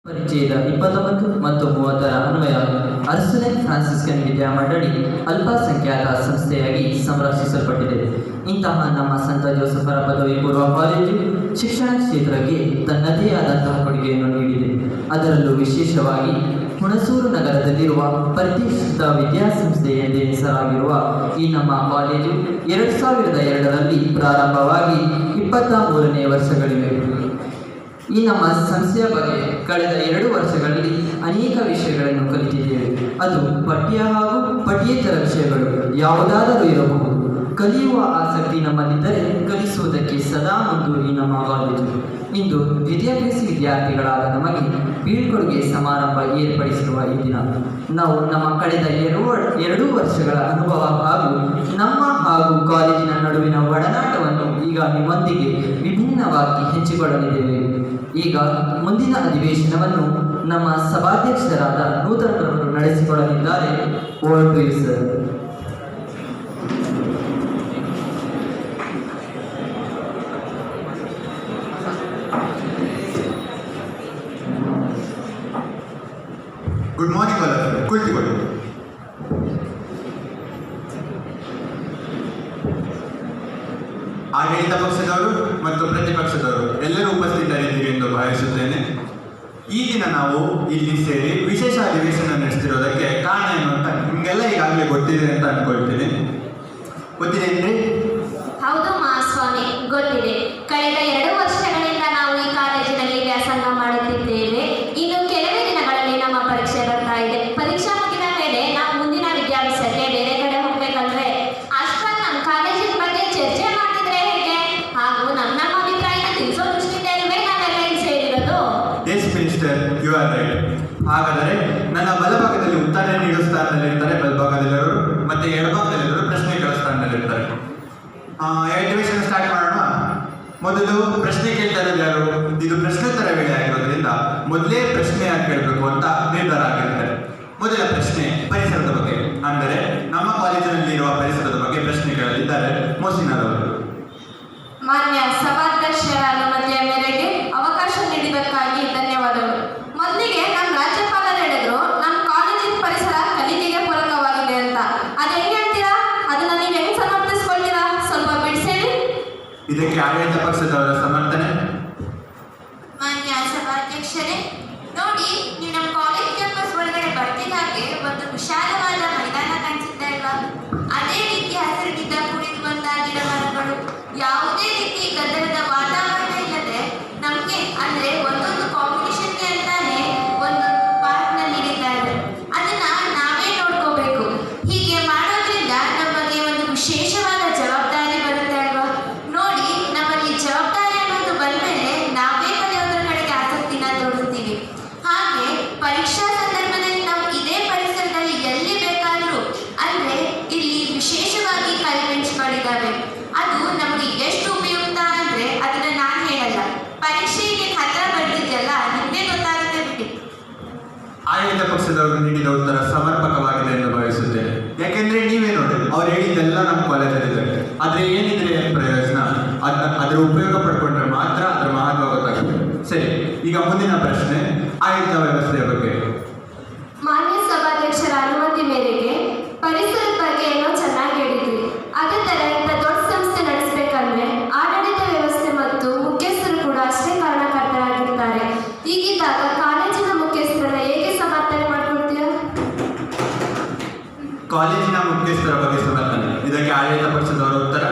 ಪರಿಚಯದ 29 ಮತ್ತು 30ರ ಅನ್ವಯ ಅರ್ಸಲನ್ ಫ್ರಾನ್ಸಿಸ್ಕನ್ ವಿದ್ಯಾಮಂಡಳಿ ಅಲ್ಪಸಂಖ್ಯಾತ ಸಂಸ್ಥೆಯಾಗಿ ಸಂರಕ್ಷಿಸಲ್ಪಟ್ಟಿದೆ. ಇಂತಹ ನಮ್ಮ ಸಂತ ಜೋಸಫರ ಪದವಿ ಪೂರ್ವ ಕಾಲೇಜು ಶಿಕ್ಷಣ ಕ್ಷೇತ್ರಕ್ಕೆ ತನ್ನದೇ ಆದಂತಹ ಕೊಡುಗೆಯನ್ನು ನೀಡಿದೆ. ಅದರಲ್ಲೂ ವಿಶೇಷವಾಗಿ ಹುಣಸೂರು ನಗರದಲ್ಲಿರುವ ಪ್ರತಿಷ್ಠಿತ ವಿದ್ಯಾಸಂಸ್ಥೆ ಎಂದೇ ಹೆಸರಾಗಿರುವ ಈ ನಮ್ಮ ಕಾಲೇಜು 2002ರಲ್ಲಿ ಪ್ರಾರಂಭವಾಗಿ 23ನೇ ವರ್ಷಗಳಿವೆ. ಈ ನಮ್ಮ ಸಂಸ್ಥೆಯ ಬಗ್ಗೆ ಕಳೆದ 2 ವರ್ಷಗಳಲ್ಲಿ ಅನೇಕ ವಿಷಯಗಳನ್ನು ಕಲಿತಿದ್ದೇವೆ. ಅದು ಪಠ್ಯ ಹಾಗೂ ಪಠ್ಯೇತರ ವಿಷಯಗಳು ಯಾವುದಾದರೂ ಇರಬಹುದು. ಕಲಿಯುವ ಆಸಕ್ತಿ ನಮ್ಮಲ್ಲಿದ್ದರೆ ಕಲಿಸುವುದಕ್ಕೆ ಸದಾ ಮುಂದು ಈ ನಮ್ಮ ಕಾಲೇಜು. ಇಂದು ದ್ವಿತೀಯ ವಿದ್ಯಾರ್ಥಿಗಳಾದ ನಮಗೆ ಬೀಳ್ಕೊಡುಗೆ ಸಮಾರಂಭ ಏರ್ಪಡಿಸಿರುವ ಈ ದಿನ ನಾವು ನಮ್ಮ ಕಳೆದ 2 ವರ್ಷಗಳ ಅನುಭವ ಹಾಗೂ ನಮ್ಮ ಹಾಗೂ ಕಾಲೇಜಿನ ನಡುವಿನ ಒಡನಾಟವನ್ನು ಈಗ ನಿಮ್ಮೊಂದಿಗೆ ವಿಭಿನ್ನವಾಗಿ ಹಂಚಿಕೊಳ್ಳಲಿದ್ದೇವೆ. ಈಗ ಮುಂದಿನ ಅಧಿವೇಶನವನ್ನು ನಮ್ಮ ಸಭಾಧ್ಯಕ್ಷರಾದ ನೂತನರವರು ನಡೆಸಿಕೊಳ್ಳಲಿದ್ದಾರೆ. Over to you sir. Good morning all of you. ಕುಳಿತುಕೊಳ್ಳಿ. ಆಡಳಿತ ಪಕ್ಷದವರು ಮತ್ತು ಪ್ರತಿಪಕ್ಷದವರು ಎಲ್ಲರೂ ಉಪಸ್ಥಿತರಿದ್ದೀರಿ ಎಂದು ಭಾವಿಸುತ್ತೇನೆ. ಈ ದಿನ ನಾವು ಇಲ್ಲಿ ಸೇರಿ ವಿಶೇಷ ಅಧಿವೇಶನ ನಡೆಸ್ತಿರೋದಕ್ಕೆ ಕಾರಣ ಏನು ಅಂತ ನಿಮಗೆಲ್ಲ ಈಗಾಗಲೇ ಗೊತ್ತಿದೆ ಅಂತ ಅನ್ಕೊಳ್ತೀನಿ. ಗೊತ್ತಿದೆ ಏನ್ರಿ? ಹೌದು ಮಹಾಸ್ವಾಮಿ, ಗೊತ್ತಿದೆ. ಕಳೆದ 2 ವರ್ಷಗಳಿಂದ ನಾವು ಈ ಕಾಲೇಜಿನಲ್ಲಿ ವ್ಯಾಸಂಗ ಮಾಡುತ್ತಿದ್ದೇವೆ. ಇನ್ನು ಕೆಲವೇ ದಿನಗಳಲ್ಲಿ ನಮ್ಮ ಪರೀಕ್ಷೆ ಬರ್ತಾ ಇದೆ. ಪರೀಕ್ಷಾ ಮುಗಿದ ಮೇಲೆ ನಾವು ಮುಂದಿನ ವಿದ್ಯಾಭ್ಯಾಸಕ್ಕೆ ಬೇರೆ ಕಡೆ ಹೋಗ್ಬೇಕಂದ್ರೆ ಅಷ್ಟರಲ್ಲಿ ನಮ್ಮ ಕಾಲೇಜಿನ ಬಗ್ಗೆ ಚರ್ಚೆ ಮಾಡ್ತಿದ್ರೆ ಹೇಗೆ? ಹಾಗೂ ನಮ್ಮ ಅಭಿಪ್ರಾಯನ ತಿಳಿಸೋ ದೃಷ್ಟಿಯಿಂದ ಇಲ್ವೇ ನಾವೆಲ್ಲ ಇಲ್ಲಿ ಸೇರಿರೋದು? Yes minister, you are right. ಹಾಗಾದರೆ ನನ್ನ ಬಲಭಾಗದಲ್ಲಿ ಉತ್ತರ ನೀಡುವ ಸ್ಥಾನದಲ್ಲಿರ್ತಾರೆ ಬಲಭಾಗದಲ್ಲಿರೋರು, ಮತ್ತೆ ಎಡಭಾಗದಲ್ಲಿರೋರು ಪ್ರಶ್ನೆ ಕೇಳೋ ಸ್ಥಾನದಲ್ಲಿರ್ತಾರೆ. ಅಧಿವೇಶನ ಸ್ಟಾರ್ಟ್ ಮಾಡೋಣ. ಮೊದಲು ಪ್ರಶ್ನೆ ಕೇಳ್ತಾ ಇರೋದು ಯಾರು? ಇದು ಪ್ರಶ್ನೋತ್ತರ ವೇಳೆ ಆಗಿರೋದ್ರಿಂದ ಮೊದಲೇ ಪ್ರಶ್ನೆ ಯಾಕೆ ಕೇಳಬೇಕು ಅಂತ ನಿರ್ಧಾರ ಆಗಿರ್ತಾರೆ. ಮೊದಲ ಪ್ರಶ್ನೆ ಪರಿಸರದ ಬಗ್ಗೆ, ಅಂದರೆ ನಮ್ಮ ಕಾಲೇಜಿನಲ್ಲಿ ಇರುವ ಪರಿಸರದ ಬಗ್ಗೆ ಪ್ರಶ್ನೆ ಕೇಳಲಿದ್ದಾರೆ ಮೋಸಿನರವರು. ಮಾನ್ಯ ಸಭಾಧ್ಯಕ್ಷರ ಅನುಮತಿಯ ಮೇರೆಗೆ ಅವಕಾಶ ನೀಡಿದ್ದಕ್ಕಾಗಿ ಧನ್ಯವಾದಗಳು. ಮೊದಲಿಗೆ ನಮ್ಮ ರಾಜ್ಯಪಾಲರು ಹೇಳಿದ್ರು ನಮ್ಮ ಕಾಲೇಜಿನ ಪರಿಸರ ಕಲಿಕೆಗೆ ಪೂರಕವಾಗಿದೆ ಅಂತ. ಅದು ಹೆಂಗೆ ಹೇಳ್ತೀರಾ? ಅದನ್ನ ನೀವು ಹೆಂಗೆ ಸಮರ್ಥಿಸ್ಕೊಳ್ತೀರಾ? ಸ್ವಲ್ಪ ಬಿಡಿಸೇಳಿ. ಇದಕ್ಕೆ ಆಡಳಿತ ಪಕ್ಷದವರ ಸಮರ್ಥನೆ. ಮಾನ್ಯ ಸಭಾಧ್ಯಕ್ಷರೇ, ನೋಡಿ, ನೀವು ನಮ್ಮ ಕಾಲೇಜ್ ಕ್ಯಾಂಪಸ್ ಒಳಗಡೆ ಬರ್ತಿದ್ದಾಗೆ ಒಂದು ವಿಶಾಲವಾದ ಮೈದಾನ ಕಾಣಿಸುತ್ತಾ ಇಲ್ವಾ? ಅದೇ ರೀತಿ ಹಸಿರಿನಿಂದ ಕೂಡಿರುವಂತಹ ಗಿಡ ಮರಗಳು, ಯಾವುದೇ ರೀತಿ ಗದ್ದಲದ ವಾತಾವರಣ ಇಲ್ಲದೆ ನಮಗೆ ಅಂದ್ರೆ ಒಂದೊಂದು ಕಾಂಪಿಟಿಷನ್ಗೆ ಅಂತಾನೆ ಒಂದೊಂದು ಪಾರ್ಕ್ ನಲ್ಲಿ ಇರಿದ್ದಾರೆ. ಅದನ್ನ ನಾವೇ ನೋಡ್ಕೋಬೇಕು. ಹೀಗೆ ಮಾಡೋದ್ರಿಂದ ನಮಗೆ ಒಂದು ವಿಶೇಷವಾದ ಜವಾಬ್ದಾರಿ ಬರುತ್ತೆ ಅಲ್ವಾ? ನೋಡಿ, ನಮ್ಮಲ್ಲಿ ಜವಾಬ್ದಾರಿ ಅನ್ನೋದು ಬಂದ್ಮೇಲೆ ನಾವೇ ಕಲಿಯೋದ್ರ ಕಡೆಗೆ ಆಸಕ್ತಿನ ತೋರಿಸ್ತೀವಿ. ಹಾಗೆ ಪರೀಕ್ಷಾ ಸಂದರ್ಭದಲ್ಲಿ ನಾವು ಇದೇ ಪರಿಸರದಲ್ಲಿ ಎಲ್ಲಿ ಬೇಕಾದರೂ, ಅಂದ್ರೆ ಇಲ್ಲಿ ವಿಶೇಷವಾಗಿ ಕೈಬೆಂಚ್ಗಳಿದ್ದಾವೆ. ಅದು ನಮಗೆ ಎಷ್ಟು ಉಪಯುಕ್ತ ಅಂದ್ರೆ ಅದನ್ನ ನಾನು ಹೇಳಲ್ಲ, ಪರೀಕ್ಷೆಗೆ ಹತ್ರ ಬರ್ತಿದ್ಯಲ್ಲ ನಿಮ್ಗೆ ಗೊತ್ತಾಗುತ್ತೆ ಬಿಡಿ. ಆಡಳಿತ ಪಕ್ಷದವರು ನೀಡಿದ ಉತ್ತರ ಸಮರ್ಪಕವಾಗಿದೆ ಎಂದು ಭಾವಿಸುತ್ತೇನೆ. ಯಾಕೆಂದ್ರೆ ನೀವೇ ನೋಡಿ, ಅವ್ರು ಹೇಳಿದ್ದೆಲ್ಲ ನಮ್ಮ ಕಾಲೇಜಲ್ಲಿದೆ. ಆದ್ರೆ ಏನಿದ್ರೆ ಪ್ರಯೋಜನ? ಅದರ ಉಪಯೋಗ ಪಡ್ಕೊಂಡ್ರೆ ಮಾತ್ರ ಅದರ ಮಹತ್ವ ಗೊತ್ತಾಗುತ್ತೆ. ಸರಿ, ಈಗ ಮುಂದಿನ ಪ್ರಶ್ನೆ ಆಡಳಿತ ವ್ಯವಸ್ಥೆಯ ಬಗ್ಗೆ. ಮಾನ್ಯ ಸಭಾಧ್ಯಕ್ಷರ ಅನುಮತಿ ಮೇರೆಗೆ ಪರಿಸರದ ಬಗ್ಗೆ ಏನೋ ಚೆನ್ನಾಗಿ ಹೇಳಿದ್ರಿ. ಅದೇ ತರ ಇಂಥ ದೊಡ್ಡ ಸಂಸ್ಥೆ ನಡೆಸಬೇಕಂದ್ರೆ ಆಡಳಿತ ವ್ಯವಸ್ಥೆ ಮತ್ತು ಮುಖ್ಯಸ್ಥರು ಕೂಡ ಅಷ್ಟೇ ಕಾರಣಕರ್ತರಾಗಿರ್ತಾರೆ. ಹೀಗಿದ್ದಾಗ ಕಾಲೇಜಿನ ಮುಖ್ಯಸ್ಥರನ್ನ ಹೇಗೆ ಸಮರ್ಥನೆ ಮಾಡ್ಕೊಳ್ತೀರಾ? ಕಾಲೇಜಿನ ಮುಖ್ಯಸ್ಥರ ಬಗ್ಗೆ ಸಮರ್ಥನೆ. ಇದಕ್ಕೆ ಆಡಳಿತ ಪಕ್ಷದವರ ಉತ್ತರ.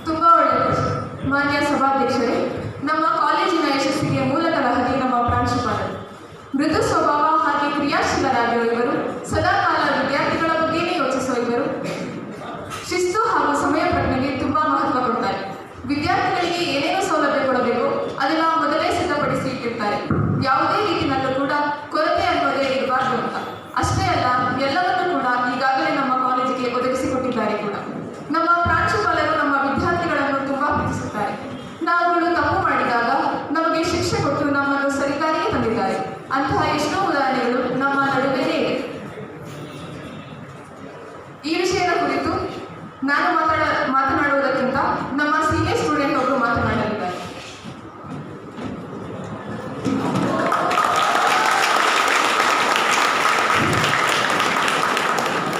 ತುಂಬಾ ಒಳ್ಳೆಯದು. ಮಾನ್ಯ ಸಭಾಧ್ಯಕ್ಷರೇ, ನಮ್ಮ ಕಾಲೇಜಿನ ಯಶಸ್ಸಿಗೆ ಮೂಲ ತಳಹದಿ ನಮ್ಮ ಪ್ರಾಂಶುಪಾಲರು. ಮೃದು ಸ್ವಭಾವ ಹಾಗೆ ಕ್ರಿಯಾಶೀಲರಾಗಿರುವ ಇವರು, ಸದಾಕಾಲ ವಿದ್ಯಾರ್ಥಿಗಳ ಬಗ್ಗೆನೇ ಯೋಚಿಸುವ ಇವರು, ಶಿಸ್ತು ಹಾಗೂ ಸಮಯ ಪ್ರಜ್ಞೆಗೆ ತುಂಬಾ ಮಹತ್ವ ಕೊಡ್ತಾರೆ. ವಿದ್ಯಾರ್ಥಿಗಳಿಗೆ ಏನೇನು ಸೌಲಭ್ಯ ಕೊಡಬೇಕು ಅದನ್ನ ಮೊದಲೇ ಸಿದ್ಧಪಡಿಸಿ ಇಟ್ಟಿರ್ತಾರೆ. ಯಾವುದೇ ರೀತಿಯಲ್ಲೂ ಕೂಡ ಕೊರತೆ ಅನ್ನೋದೇ ಇರಬಾರ್ದು ಅಂತ. ಅಷ್ಟೇ ಅಲ್ಲ, ಎಲ್ಲವನ್ನೂ ಕೂಡ ಈಗಾಗಲೇ ನಮ್ಮ ಕಾಲೇಜಿಗೆ ಒದಗಿಸಿಕೊಟ್ಟಿದ್ದಾರೆ ಕೂಡ. ನಮ್ಮ ಪ್ರಾಂಶುಪಾಲರು ನಮ್ಮ ವಿದ್ಯಾರ್ಥಿಗಳನ್ನು ತುಂಬಾ ಪ್ರೀತಿಸುತ್ತಾರೆ. ನಾವುಗಳು ತಪ್ಪು ಮಾಡಿದಾಗ ನಮಗೆ ಶಿಕ್ಷೆ ಕೊಟ್ಟು ನಮ್ಮನ್ನು ಸರಿದಾರಿಗೆ ತಂದಿದ್ದಾರೆ. ಅಂತಹ ಎಷ್ಟೋ ಉದಾಹರಣೆಗಳು ನಮ್ಮ ನಡುವೆನೇ ಇದೆ. ಈ ವಿಷಯದ ಕುರಿತು ನಾನು ಮಾತನಾಡುವುದಕ್ಕಿಂತ ನಮ್ಮ ಸೀನಿಯರ್ ಸ್ಟೂಡೆಂಟ್ ಒಬ್ಬರು ಮಾತನಾಡಲಿದ್ದಾರೆ.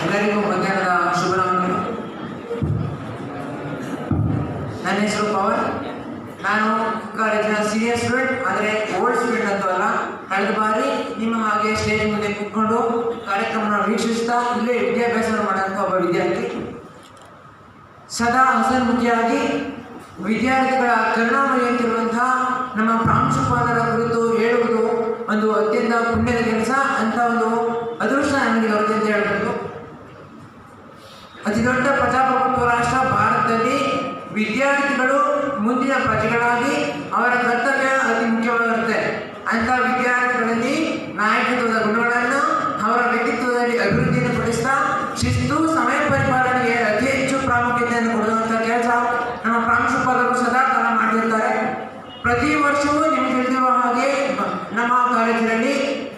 ಎಲ್ಲರಿಗೂ ಮಧ್ಯಾಹ್ನದ ಶುಭನಮನಗಳು. ನನ್ನ ಹೆಸರು ಪವನ್. ನಾನು ಕಾಲೇಜಿನ ಸೀನಿಯರ್ ಸ್ಟೂಡೆಂಟ್, ಆದರೆ ಓಲ್ಡ್ ಸ್ಟೂಡೆಂಟ್ ಅಂತೂ ಅಲ್ಲ. ಕಳೆದ ಬಾರಿ ನಿಮ್ಮ ಹಾಗೆ ಸ್ಟೇಜ್ ಮುಂದೆ ಕೂತ್ಕೊಂಡು ಕಾರ್ಯಕ್ರಮನ ವೀಕ್ಷಿಸ್ತಾ ಇಲ್ಲೇ ವಿದ್ಯಾಭ್ಯಾಸ ಮಾಡುವಂಥ ಒಬ್ಬ ವಿದ್ಯಾರ್ಥಿ. ಸದಾ ಹಸನ್ಮುಖಿಯಾಗಿ ವಿದ್ಯಾರ್ಥಿಗಳ ಕರುಣಾಮಯಿಯಂತಿರುವಂತಹ ನಮ್ಮ ಪ್ರಾಂಶುಪಾಲರ ಕುರಿತು ಹೇಳುವುದು ಒಂದು ಅತ್ಯಂತ ಪುಣ್ಯದ ಕೆಲಸ. ಅಂತ ಒಂದು ಅದೃಷ್ಟ ನನಗೆ ದೊರೆತಿದೆ ಅಂತ ಹೇಳ್ಬೋದು. ಅತಿ ದೊಡ್ಡ ಪ್ರಜಾಪ್ರಭುತ್ವ ರಾಷ್ಟ್ರ ಭಾರತದಲ್ಲಿ ವಿದ್ಯಾರ್ಥಿಗಳು ಮುಂದಿನ ಪ್ರಜೆಗಳಾಗಿ ಅವರ ಕರ್ತವ್ಯ ಅತಿ ಮುಖ್ಯವಾಗಿರುತ್ತೆ. ಅಂಥ ವಿದ್ಯಾರ್ಥಿಗಳಲ್ಲಿ ನಾಯಕತ್ವದ ಗುಣಗಳನ್ನು ಅವರ ವ್ಯಕ್ತಿತ್ವದಲ್ಲಿ ಅಭಿವೃದ್ಧಿಯನ್ನು ಪಡಿಸ್ತಾ ಶಿಸ್ತು ಸಮಯ ಪರಿಪಾಲನೆಗೆ ಅತಿ ಹೆಚ್ಚು ಪ್ರಾಮುಖ್ಯತೆಯನ್ನು ಕೊಡುವಂಥ ಕೆಲಸ ನಮ್ಮ ಪ್ರಾಂಶುಪಾಲರು ಸದಾ ಕಾಲ ಮಾಡಿರ್ತಾರೆ. ಪ್ರತಿ ವರ್ಷವೂ ನಿಮಗೆ ತಿಳಿದಿರುವ ಹಾಗೆ ನಮ್ಮ ಕಾಲೇಜಿನಲ್ಲಿ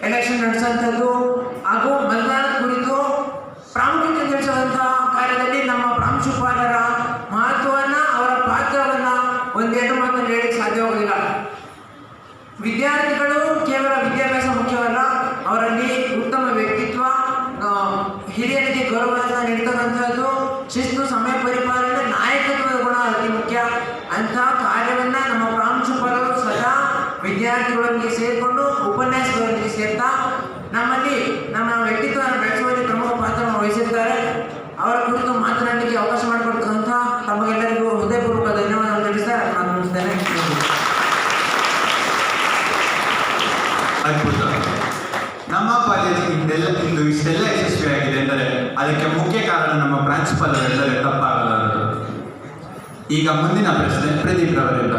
ಎಲೆಕ್ಷನ್ ನಡೆಸುವಂಥದ್ದು ಹಾಗೂ ಮತದಾನದ ಕುರಿತು ಪ್ರಾಮುಖ್ಯತೆ ತಿಳಿಸುವಂತಹ ಕಾರ್ಯದಲ್ಲಿ ನಮ್ಮ ಪ್ರಾಂಶುಪಾಲರ ಮಹತ್ವವನ್ನು, ಅವರ ಪಾತ್ರವನ್ನು ಒಂದೆರಡು ಮಾತನ್ನು ಹೇಳಲಿಕ್ಕೆ ಸಾಧ್ಯವಾಗುವುದಿಲ್ಲ. ವಿದ್ಯಾರ್ಥಿಗಳು ಕೇವಲ ವಿದ್ಯಾಭ್ಯಾಸ ಮುಖ್ಯವಲ್ಲ, ಅವರಲ್ಲಿ ಉತ್ತಮ ವ್ಯಕ್ತಿತ್ವ, ಹಿರಿಯರಿಗೆ ಗೌರವವನ್ನು ನೀಡ್ತಕ್ಕಂಥದ್ದು, ಶಿಸ್ತು ಸಮಯ ಪರಿಪಾಲನೆ, ನಾಯಕತ್ವದ ಗುಣ ಅತಿ ಮುಖ್ಯ. ಅಂತಹ ಕಾರ್ಯವನ್ನು ನಮ್ಮ ಪ್ರಾಂಶುಪಾಲರು ಸದಾ ವಿದ್ಯಾರ್ಥಿಗಳೊಂದಿಗೆ ಸೇರಿಕೊಂಡು ಉಪನ್ಯಾಸಗಳೊಂದಿಗೆ ಸೇರ್ತಾ ನಮ್ಮಲ್ಲಿ ನಮ್ಮ ವ್ಯಕ್ತಿತ್ವವನ್ನು ಬೆಳೆಸುವಲ್ಲಿ ಪ್ರಮುಖ ಪಾತ್ರವನ್ನು ವಹಿಸಿದ್ದಾರೆ. ಅವರ ಕುರಿತು ಮಾತನಾಡಲಿಕ್ಕೆ ಅವಕಾಶ ಮಾಡಿಕೊಡ್ತಕ್ಕಂಥ ತಮಗೆಲ್ಲರಿಗೂ ಹೃದಯಪೂರ್ವಕ ಧನ್ಯವಾದಗಳು ತಿಳಿಸ್ತಾ ನಾನು ಮುಗಿಸ್ತೇನೆ. ಅದ್ಭುತ. ನಮ್ಮ ಕಾಲೇಜ್ ಇಂದು ಇಷ್ಟೆಲ್ಲ ಯಶಸ್ವಿಯಾಗಿದೆ ಎಂದರೆ ಅದಕ್ಕೆ ಮುಖ್ಯ ಕಾರಣ ನಮ್ಮ ಪ್ರಾಂಶುಪಾಲರೆಂದರೆ ತಪ್ಪಾಗಲಾರದು. ಈಗ ಮುಂದಿನ ಪ್ರಶ್ನೆ ಪ್ರದೀಪ್ ರವರಿಂದ.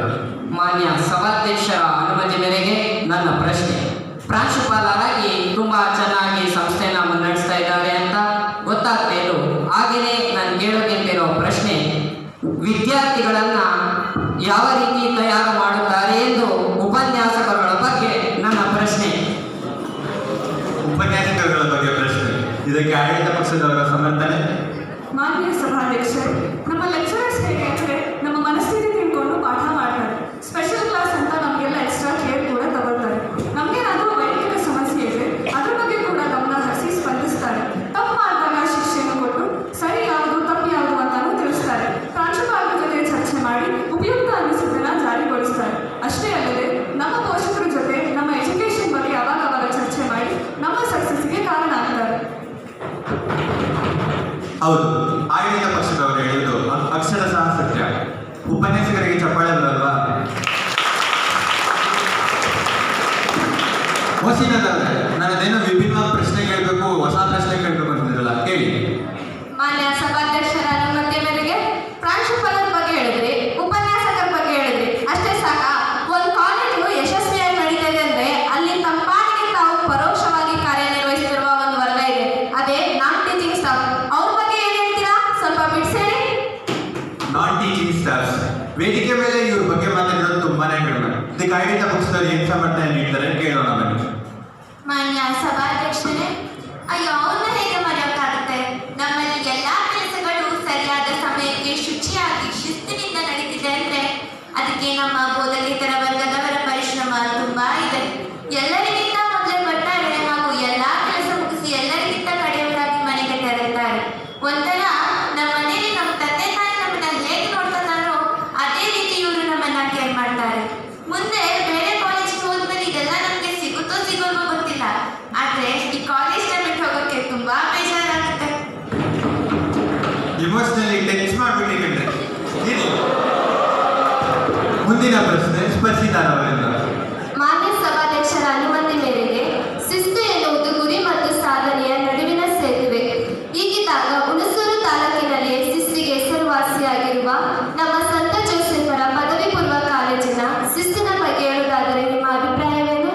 ಮಾನ್ಯ ಸಭಾಧ್ಯಕ್ಷರ ಅನುಮತಿ ಮೇರೆಗೆ ನನ್ನ ಪ್ರಶ್ನೆ. ಪ್ರಾಂಶುಪಾಲರಾಗಿ ತುಂಬಾ ಚೆನ್ನಾಗಿ ಸಂಸ್ಥೆಯನ್ನು ಮುನ್ನಡೆಸ್ತಾ ಇದ್ದಾರೆ ಅಂತ ಗೊತ್ತಾಗ್ತೇನು. ಹಾಗೆಯೇ ನಾನು ಕೇಳೋಕೆಂದಿರೋ ಪ್ರಶ್ನೆ, ವಿದ್ಯಾರ್ಥಿಗಳನ್ನ ಯಾವ ರೀತಿ ತಯಾರು ಮಾಡುತ್ತಾರೆ ಎಂದು ಉಪನ್ಯಾಸಕರುಗಳ ಬಗ್ಗೆ ನನ್ನ ಪ್ರಶ್ನೆ. ಉಪನ್ಯಾಸಕರುಗಳ ಬಗ್ಗೆ ಪ್ರಶ್ನೆ, ಇದಕ್ಕೆ ಆಡಳಿತ ಪಕ್ಷದವರ ಸಮರ್ಥನೆ. ಮಾನ್ಯ ಸಭಾಧ್ಯಕ್ಷರು, ನಮ್ಮ ಲೆಕ್ಚರರ್ಸ್ ಹೇಗೆ ಅಂದರೆ ನಮ್ಮ ಮನಸ್ಥಿತಿ ತಿಳ್ಕೊಂಡು ಪಾಠ ಮಾಡ್ತಾರೆ. ಸ್ಪೆಷಲ್ ಕ್ಲಾಸ್ ಅಂತ ನಮಗೆಲ್ಲ ಎಕ್ಸ್ಟ್ರಾ ಕೇರ್ ಕೂಡ ತಗೊಳ್ತಾರೆ. ನಮಗೇನಾದರೂ ವೈಯಕ್ತಿಕ ಸಮಸ್ಯೆ ಇದೆ ಅದ್ರ ಬಗ್ಗೆ ಕೂಡ ಗಮನ ಹರಿಸಿ ಸ್ಪಂದಿಸ್ತಾರೆ. ತಪ್ಪು ಮಾಡಿದಾಗ ಶಿಕ್ಷೆಯನ್ನು ಕೊಟ್ಟು ಸರಿ ಯಾವುದು ತಪ್ಪು ಯಾವುದು ಅಂತಾನೂ ತಿಳಿಸ್ತಾರೆ. ಪ್ರಾಂಶುಪಾಲರ ಜೊತೆ ಚರ್ಚೆ ಮಾಡಿ ಉಪಯುಕ್ತ ಅನ್ನಿಸಿದ್ದನ್ನು ಜಾರಿಗೊಳಿಸ್ತಾರೆ. ಅಷ್ಟೇ ಅಲ್ಲದೆ ನಮ್ಮ ಪೋಷಕರ ಜೊತೆ ನಮ್ಮ ಎಜುಕೇಷನ್ ಬಗ್ಗೆ ಅವಾಗ ಚರ್ಚೆ ಮಾಡಿ ನಮ್ಮ ಸಕ್ಸಸ್ಗೆ ಕಾರಣ ಆಗ್ತಾರೆ. ಹೌದು, ಆಡಳಿತ ಪಕ್ಷದವರು ಹೇಳುವುದು ಅಕ್ಷರಶಃ ಸತ್ಯ. ಉಪನ್ಯಾಸಕರಿಗೆ ಚಪ್ಪಾಳೆ ಬರಲ್ವಾ? ಹೊಸಿನದಲ್ಲ, ನನ್ನದೇನೋ ವಿಭಿನ್ನವಾದ ಪ್ರಶ್ನೆ ಕೇಳಬೇಕು, ಹೊಸ ಪ್ರಶ್ನೆ ಕೇಳಬೇಕು ಅಂತಿದ್ರಲ್ಲ, ಕೇಳಿ. ಮಾನ್ಯ ಸಭಾಧ್ಯಕ್ಷರ ಅನುಮತಿ ಮೇರೆಗೆ ಪ್ರಾಂಶುಪಾಲರ ಬಗ್ಗೆ ಹೇಳಿದ್ರಿ, ಉಪನ್ಯಾಸಕರ ಬಗ್ಗೆ ಹೇಳಿದ್ರಿ, ಅಷ್ಟೇ ಸಾಕ? ಒಂದು ಕಾಲೇಜು ಯಶಸ್ವಿಯಾಗಿ ನಡೀತಿದೆ ಅಂದ್ರೆ ಅಲ್ಲಿ ತಮ್ಮ ಪಾಡಿಗೆ ತಾವು ಪರೋಕ್ಷವಾಗಿ ಕಾರ್ಯನಿರ್ವಹಿಸುತ್ತಿರುವ ಒಂದು ವರ್ಗ ಇದೆ, ಅದೇ ನಾನ್ ಟೀಚಿಂಗ್ ಸ್ಟಾಫ್. ಅವ್ರ ಬಗ್ಗೆ ಏನ್ ಹೇಳ್ತೀರಾ? ಸ್ವಲ್ಪ ಬಿಡಿಸೇಳಿ. ನಾನ್ ಟೀಚಿಂಗ್ ಸ್ಟಾಫ್ಸ್ ವೇದಿಕೆ ಮೇಲೆ ಇವ್ರ ಬಗ್ಗೆ ಮಾತಾಡೋದು ತುಂಬಾನೇ ಕಡಿಮೆ. ಇದಕ್ಕೆ ಆಡಳಿತ ಪಕ್ಷದವರು ಏನು ಸಮರ್ಥನೆ ನೀಡ್ತಾರೆ ಕೇಳೋಣ ಬನ್ನಿ. ಮಾನ್ಯ ಸಭಾಧ್ಯಕ್ಷರೇ, ಅಯ್ಯೋ ಅವ್ರನ್ನ ಹೇಗೆ ಮರೆಯೋಕ್ಕಾಗುತ್ತೆ? ನಮ್ಮಲ್ಲಿ ಎಲ್ಲಾ ಕೆಲಸಗಳು ಸರಿಯಾದ ಸಮಯಕ್ಕೆ ಶುಚಿಯಾಗಿ ಶಿಸ್ತಿನಿಂದ ನಡೀತಿದೆ ಅಂದ್ರೆ ಅದಕ್ಕೆ ನಮ್ಮ ಬೋಧಕೇತರ ವರ್ಗದವರ ಪರಿಶ್ರಮ ತುಂಬಾ ಇದೆ. ಎಲ್ಲರಿಗಿಂತ ಮೊದಲೇ ಬರ್ತಾರೆ ಹಾಗೂ ಎಲ್ಲಾ ಕೆಲಸ ಮುಗಿಸಿ ಎಲ್ಲರಿಗಿಂತ ಕಡೆಯವರಾಗಿ ಮನೆಗೆ ತೆರಳುತ್ತಾರೆ. ಒಂಥರ ನಮ್ಮ ಮನೆಯಲ್ಲಿ ನಮ್ಮ ತಂದೆ ತಾಯಿ ನಮ್ಮನ್ನ ಹೇಗೆ ನೋಡ್ತಾರೋ ಅದೇ ರೀತಿ ಇವರು ನಮ್ಮನ್ನ ಕೇರ್ ಮಾಡ್ತಾರೆ. ಮುಂದೆ ಬೇರೆ ಕಾಲೇಜಿಗೆ ಹೋದ್ಮೇಲೆ ಇದೆಲ್ಲ ನಮಗೆ ಸಿಗುತ್ತೋ ಸಿಗೋಲ್ವೋ ಗೊತ್ತಿಲ್ಲ, ಆದ್ರೆ ಈ ಕಾಲೇಜ್ನ ಬಿಟ್ಟು ಹೋಗೋಕೆ ತುಂಬಾ ಬೇಜಾರಾಗುತ್ತೆ. ಇಮೋಷನಲಿ ಟಚ್ ಮಾಡ್ಬಿಟ್ಟಿದ್ರೆ. ಮುಂದಿನ ಪ್ರಶ್ನೆ ಸ್ಪರ್ಶಿತಾರ್ ಅವರಿಂದ. ಮಾನ್ಯ ಸಭಾಧ್ಯಕ್ಷರ ಅನುಮತಿ ಮೇರೆಗೆ ಶಿಸ್ತು ಎನ್ನುವುದು ಗುರಿ ಮತ್ತು ಸಾಧನೆಯ ನಡುವಿನ ಸೇತುವೆ. ಹೀಗಿದ್ದಾಗ ಹುಣಸೂರು ತಾಲೂಕಿನಲ್ಲಿ ಶಿಸ್ತಿಗೆ ಹೆಸರುವಾಸಿಯಾಗಿರುವ ನಮ್ಮ ಸಂತ ಜೋಸೆಫರ ಪದವಿ ಪೂರ್ವ ಕಾಲೇಜಿನ ಶಿಸ್ತಿನ ಬಗ್ಗೆ ಹೇಳುವುದಾದರೆ ನಿಮ್ಮ ಅಭಿಪ್ರಾಯವೇನು?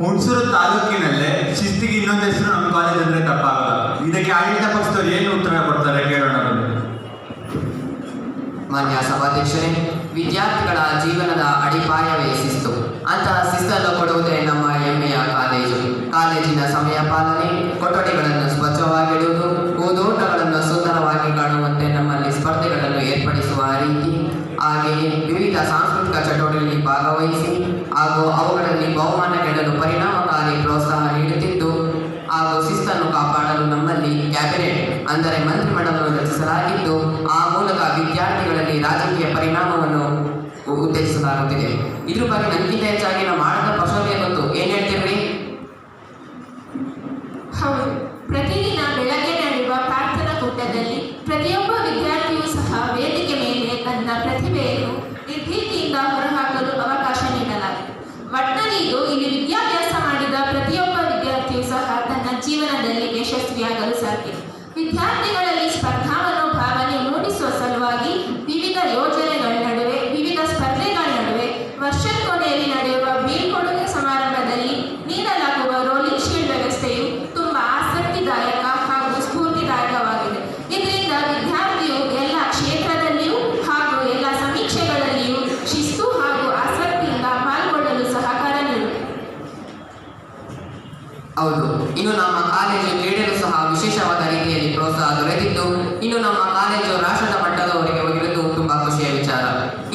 ಹುಣಸೂರು ತಾಲೂಕಿನಲ್ಲೇ ಶಿಸ್ತಿಗೆ ಇನ್ನೊಂದು ಹೆಸರು ನಮ್ಮ ಕಾಲೇಜ್ ಅಂದ್ರೆ ತಪ್ಪಾಗಲ್ಲ. ಇದಕ್ಕೆ ಆಡಳಿತ ಪಕ್ಷದವರು ಏನು ಉತ್ತರ ಕೊಡ್ತಾರೆ ಕೇಳೋಣ ಬನ್ನಿ. ಮಾನ್ಯ ಸಭಾಧ್ಯಕ್ಷರೇ, ವಿದ್ಯಾರ್ಥಿಗಳ ಜೀವನದ ಅಡಿಪಾಯವೇ ಶಿಸ್ತು. ಅಂತಹ ಶಿಸ್ತನ್ನು ಕೊಡುವುದೇ ನಮ್ಮ ಹೆಮ್ಮೆಯ ಕಾಲೇಜು. ಕಾಲೇಜಿನ ಸಮಯ ಪಾಲನೆ, ಕೊಠಡಿಗಳನ್ನು ಸ್ವಚ್ಛವಾಗಿಡುವುದು, ಓದೋಟಗಳನ್ನು ಸುಂದರವಾಗಿ ಕಾಣುವಂತೆ ನಮ್ಮಲ್ಲಿ ಸ್ಪರ್ಧೆಗಳನ್ನು ಏರ್ಪಡಿಸುವ ರೀತಿ, ಹಾಗೆಯೇ ವಿವಿಧ ಸಾಂಸ್ಕೃತಿಕ ಚಟುವಟಿಕೆಗಳಲ್ಲಿ ಭಾಗವಹಿಸಿ ಹಾಗೂ ಅವುಗಳಲ್ಲಿ ಬಹುಮಾನ ಗೆಲ್ಲಲು ಪರಿಣಾಮಕಾರಿ ಪ್ರೋತ್ಸಾಹ ನೀಡುತ್ತಿದ್ದು ಹಾಗೂ ಶಿಸ್ತನ್ನು ಕಾಪಾಡಲು ನಮ್ಮಲ್ಲಿ ಕ್ಯಾಬಿನೆಟ್ ಅಂದರೆ ಮಂತ್ರಿಮಂಡಲವನ್ನು ರಚಿಸಲಾಗಿದ್ದು ಆ ಮೂಲಕ ವಿದ್ಯಾರ್ಥಿಗಳಲ್ಲಿ ರಾಜಕೀಯ ಪರಿಣಾಮವನ್ನು ಉತ್ತೇಜಿಸಲಾಗುತ್ತಿದೆ. ಇದ್ರ ಬಗ್ಗೆ ನನಗಿಂತ ಹೆಚ್ಚಾಗಿ ನಮ್ಮ ಆಡಳಿತ ಪಕ್ಷವೇ ಗೊತ್ತು. ಏನು ಹೇಳ್ತೀರಿ? ಹೌದು, ಪ್ರತಿದಿನ ಬೆಳಗ್ಗೆ ನಡೆಯುವ ಪ್ರಾರ್ಥನಾ ಕೂಟದಲ್ಲಿ ಪ್ರತಿಯೊಬ್ಬ ವಿದ್ಯಾರ್ಥಿಯೂ ಸಹ ವೇದಿಕೆ ಮೇಲೆ ತನ್ನ ಪ್ರತಿಭೆಯನ್ನು ನಿರ್ಭೀತಿಯಿಂದ ಹೊರಹಾಕಲು ಅವಕಾಶ ನೀಡಲಾಗಿದೆ. ಒಟ್ಟಿನಲ್ಲಿ ಇದು ಇಲ್ಲಿ ವಿದ್ಯಾಭ್ಯಾಸ ಮಾಡಿದ ಪ್ರತಿಯೊಬ್ಬ ವಿದ್ಯಾರ್ಥಿಯೂ ಸಹ ತನ್ನ ಜೀವನದಲ್ಲಿ ಯಶಸ್ವಿಯಾಗಲು ಸಾಧ್ಯ. ವಿದ್ಯಾರ್ಥಿಗಳಲ್ಲಿ ಸ್ಪರ್ಧಾ ಮನೋಭಾವನೆ ಮೂಡಿಸುವ ಸಲುವಾಗಿ ವಿವಿಧ ಯೋಜನೆಗಳ ನಡುವೆ, ವಿವಿಧ ಸ್ಪರ್ಧೆಗಳ ನಡುವೆ ವರ್ಷದ ಕೊನೆಯಲ್ಲಿ ನಡೆಯುವ ಬೀಳ್ಕೊಡುಗೆ ಸಮಾರಂಭದಲ್ಲಿ ನೀಡಲಾಗುವ ರೋಲಿಂಗ್ ಶೀಲ್ಡ್ ವ್ಯವಸ್ಥೆಯು ತುಂಬಾ ಆಸಕ್ತಿದಾಯಕ ಹಾಗೂ ಸ್ಫೂರ್ತಿದಾಯಕವಾಗಿದೆ. ಇದರಿಂದ ವಿದ್ಯಾರ್ಥಿಯು ಎಲ್ಲ ಕ್ಷೇತ್ರದಲ್ಲಿಯೂ ಹಾಗೂ ಎಲ್ಲ ಸಮೀಕ್ಷೆಗಳಲ್ಲಿಯೂ ಶಿಸ್ತು ಹಾಗೂ ಆಸಕ್ತಿಯಿಂದ ಪಾಲ್ಗೊಳ್ಳಲು ಸಹಕಾರ ನೀಡುತ್ತದೆ. ಹೌದು, ಇನ್ನು ನಮ್ಮ ಕಾಲೇಜು ಕ್ರೀಡೆಗೂ ಸಹ ವಿಶೇಷವಾದ ರೀತಿಯಲ್ಲಿ ಪ್ರೋತ್ಸಾಹ ದೊರೆತಿದ್ದು ಇನ್ನು ನಮ್ಮ ಕಾಲೇಜು ರಾಷ್ಟ್ರದ ಮಟ್ಟದವರೆಗೆ ಹೋಗಿರುವುದು ತುಂಬಾ ಖುಷಿಯ ವಿಚಾರ.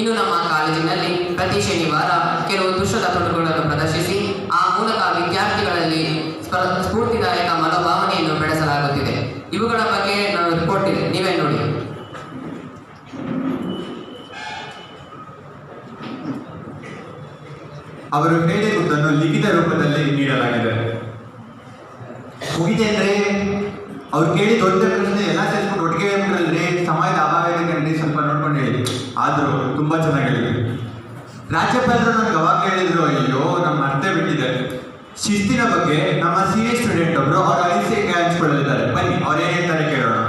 ಇನ್ನು ನಮ್ಮ ಕಾಲೇಜಿನಲ್ಲಿ ಪ್ರತಿ ಶನಿವಾರ ಕೆಲವು ದೃಶ್ಯದ ತೊಡಗುಗಳನ್ನು ಪ್ರದರ್ಶಿಸಿ ಆ ಮೂಲಕ ವಿದ್ಯಾರ್ಥಿಗಳಲ್ಲಿ ಸ್ಫೂರ್ತಿದಾಯಕ ಮನೋಭಾವನೆಯನ್ನು ಬೆಳೆಸಲಾಗುತ್ತಿದೆ. ಇವುಗಳ ಬಗ್ಗೆ ನಾವು ರಿಪೋರ್ಟ್ ಇದೆ, ನೀವೇ ನೋಡಿ. ಅವರು ಹೇಳಿರುವುದನ್ನು ಲಿಖಿತ ರೂಪದಲ್ಲಿ ನೀಡಲಾಗಿದೆ. ಮುಗಿದೆ ಅಂದ್ರೆ ಅವ್ರು ಕೇಳಿ ದೊಡ್ಡ ಪ್ರಶ್ನೆ ಎಲ್ಲ ಸೇರಿಸ್ಕೊಂಡು ಒಟ್ಟಿಗೆ ಹೇಳ್ಬಿಟ್ರಲ್ರಿ, ಸಮಯದ ಅಭಾವ ಇದೆ, ಸ್ವಲ್ಪ ನೋಡ್ಕೊಂಡು ಹೇಳಿ. ಆದರೂ ತುಂಬಾ ಚೆನ್ನಾಗಿ ಹೇಳಿದ್ರು. ರಾಜ್ಯಪಾಲರು ನನಗೆ ಅವಾಗ ಹೇಳಿದ್ರು, ಅಯ್ಯೋ ನಮ್ಮ ಅರ್ಥ ಬಿಟ್ಟಿದೆ. ಶಿಸ್ತಿನ ಬಗ್ಗೆ ನಮ್ಮ ಸೀನಿಯರ್ ಸ್ಟೂಡೆಂಟ್ ಒಬ್ರು ಅವ್ರ ಅನಿಸಿಕೆ ಹಂಚ್ಕೊಳ್ಳಲಿದ್ದಾರೆ. ಬನ್ನಿ ಅವ್ರು ಏನ್ ಹೇಳ್ತಾರೆ ಕೇಳೋಣ.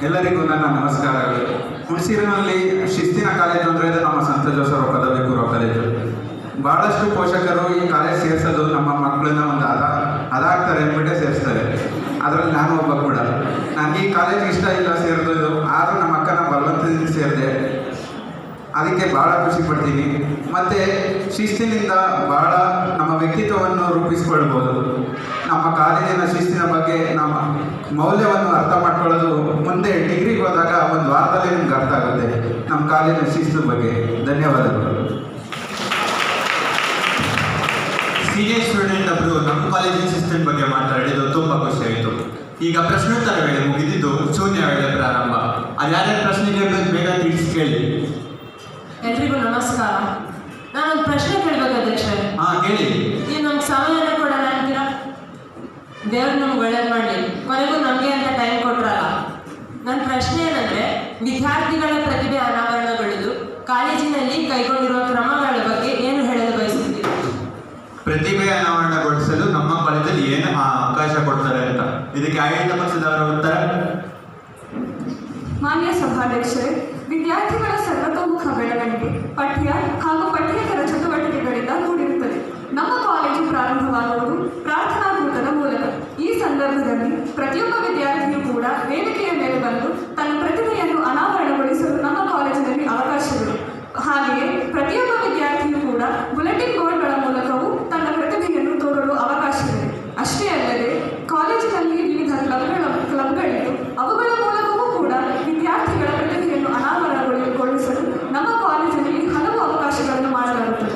ಎಲ್ಲರಿಗೂ ನನ್ನ ನಮಸ್ಕಾರಗಳು. ಹುಣಸೂರಿನಲ್ಲಿ ಶಿಸ್ತಿನ ಕಾಲೇಜು ಅಂದರೆ ಇದು ನಮ್ಮ ಸಂತ ಜೋಸಫ್ ಪದವಿ ಪೂರ್ವ ಕಾಲೇಜು. ಭಾಳಷ್ಟು ಪೋಷಕರು ಈ ಕಾಲೇಜ್ ಸೇರಿಸೋದು ನಮ್ಮ ಮಕ್ಕಳನ್ನ ಒಂದು ಅದಾಗ್ತಾರೆ ಅಂದ್ಬಿಟ್ಟೆ ಸೇರಿಸ್ತಾರೆ. ಅದರಲ್ಲಿ ನಾನು ಒಬ್ಬ ಕೂಡ. ನನಗೆ ಈ ಕಾಲೇಜ್ ಇಷ್ಟ ಇಲ್ಲ ಸೇರಿದೋದು, ಆದರೂ ನಮ್ಮ ಅಕ್ಕನ ಬಲವಂತದಿಂದ ಸೇರಿದೆ. ಅದಕ್ಕೆ ಭಾಳ ಖುಷಿ ಪಡ್ತೀನಿ. ಮತ್ತು ಶಿಸ್ತಿನಿಂದ ಭಾಳ ನಮ್ಮ ವ್ಯಕ್ತಿತ್ವವನ್ನು ರೂಪಿಸ್ಕೊಳ್ಬೋದು. ನಮ್ಮ ಕಾಲೇಜಿನ ಶಿಸ್ತಿನ ಬಗ್ಗೆ ನಮ್ಮ ಮೌಲ್ಯವನ್ನು ಅರ್ಥ ಮಾಡ್ಕೊಳ್ಳೋದು ಮುಂದೆ ಡಿಗ್ರಿಗೆ ಹೋದಾಗ ಒಂದು ವಾರದಲ್ಲಿ ನಿಮ್ಗೆ ಅರ್ಥ ಆಗುತ್ತೆ ನಮ್ಮ ಕಾಲೇಜಿನ ಶಿಸ್ತು ಬಗ್ಗೆ. ಧನ್ಯವಾದಗಳು. ಸೀನಿಯರ್ ಸ್ಟೂಡೆಂಟ್ ಒಬ್ರು ನಮ್ಮ ಕಾಲೇಜಿನ ಶಿಸ್ತಿನ ಬಗ್ಗೆ ಮಾತಾಡಿದ್ದು ತುಂಬಾ ಖುಷಿ ಆಯಿತು. ಈಗ ಪ್ರಶ್ನೋತ್ತರ ವೇಳೆ ಮುಗಿದಿದ್ದು ಶೂನ್ಯ ವೇಳೆ ಪ್ರಾರಂಭ. ಅದ್ಯಾರ್ಯಾರ ಪ್ರಶ್ನೆಗೆ ಬೇಗ ತಿಳಿಸಿ ಕೇಳಿ. ಎಲ್ರಿಗೂ ನಮಸ್ಕಾರ. ನಾನೊಂದು ಪ್ರಶ್ನೆ ಕೇಳಬೇಕು ಅಧ್ಯಕ್ಷರೇ. ಕೇಳಿ. ನೀವು ನಮ್ಗೆ ಸಮಯನ ಕೊಡಲ್ಲ ಅಂತೀರಾ? ದೇವ್ರು ನಮ್ಗೆ ಒಳ್ಳೇದು ಮಾಡಲಿ. ಕೊನೆಗೂ ನಮಗೆ ಅಂತ ಟೈಮ್ ಕೊಟ್ರಲ್ಲ. ನನ್ನ ಪ್ರಶ್ನೆ ಏನಂದರೆ, ವಿದ್ಯಾರ್ಥಿಗಳ ಪ್ರತಿಭೆ ಅನಾವರಣಗೊಳ್ಳಲು ಕಾಲೇಜಿನಲ್ಲಿ ಕೈಗೊಂಡಿರುವ ಕ್ರಮಗಳ ಬಗ್ಗೆ ಏನು ಹೇಳಲು ಬಯಸುತ್ತೀರಿ? ಪ್ರತಿಭೆ ಅನಾವರಣಗೊಳಿಸಲು ನಮ್ಮ ಕಾಲೇಜಲ್ಲಿ ಏನು ಅವಕಾಶ ಕೊಡ್ತಾರೆ ಅಂತ, ಇದಕ್ಕೆ ಆಡಳಿತ ಪಕ್ಷದವರ ಉತ್ತರ. ಮಾನ್ಯ ಸಭಾಧ್ಯಕ್ಷರೇ, ವಿದ್ಯಾರ್ಥಿಗಳ ಸರ್ವತೋಮುಖ ಬೆಳವಣಿಗೆ ಪಠ್ಯ ಹಾಗೂ ಪಠ್ಯೇತರ ಚಟುವಟಿಕೆಗಳಿಂದ ಕೂಡಿರುತ್ತದೆ. ನಮ್ಮ ಕಾಲೇಜು ಪ್ರಾರಂಭವಾಗುವುದು ಪ್ರಾರ್ಥನಾ ಕೂಟದ ಮೂಲಕ. ಈ ಸಂದರ್ಭದಲ್ಲಿ ಪ್ರತಿಯೊಬ್ಬ ವಿದ್ಯಾರ್ಥಿಯೂ ಕೂಡ ವೇದಿಕೆಯ ಮೇಲೆ ಬಂದು ತನ್ನ ಪ್ರತಿಭೆಯನ್ನು ಅನಾವರಣಗೊಳಿಸಲು ನಮ್ಮ ಕಾಲೇಜಿನಲ್ಲಿ ಅವಕಾಶವಿದೆ. ಹಾಗೆಯೇ ಪ್ರತಿಯೊಬ್ಬ ವಿದ್ಯಾರ್ಥಿಯೂ ಕೂಡ ಬುಲೆಟಿನ್ ಬೋರ್ಡ್ಗಳ ಮೂಲಕವೂ ತನ್ನ ಪ್ರತಿಭೆಯನ್ನು ತೋರಲು ಅವಕಾಶವಿದೆ. ಅಷ್ಟೇ ಅಲ್ಲದೆ ಕಾಲೇಜಿನಲ್ಲಿ ವಿವಿಧ ಕ್ಲಬ್ಗಳಿದ್ದು ಅವುಗಳ ಮೂಲಕವೂ ಕೂಡ ವಿದ್ಯಾರ್ಥಿಗಳ ಪ್ರತಿಭೆಯನ್ನು ಅನಾವರಣಗೊಳಿಸಲು ನಮ್ಮ ಕಾಲೇಜಿನಲ್ಲಿ ಹಲವು ಅವಕಾಶಗಳನ್ನು ಮಾಡಲಾಗುತ್ತದೆ.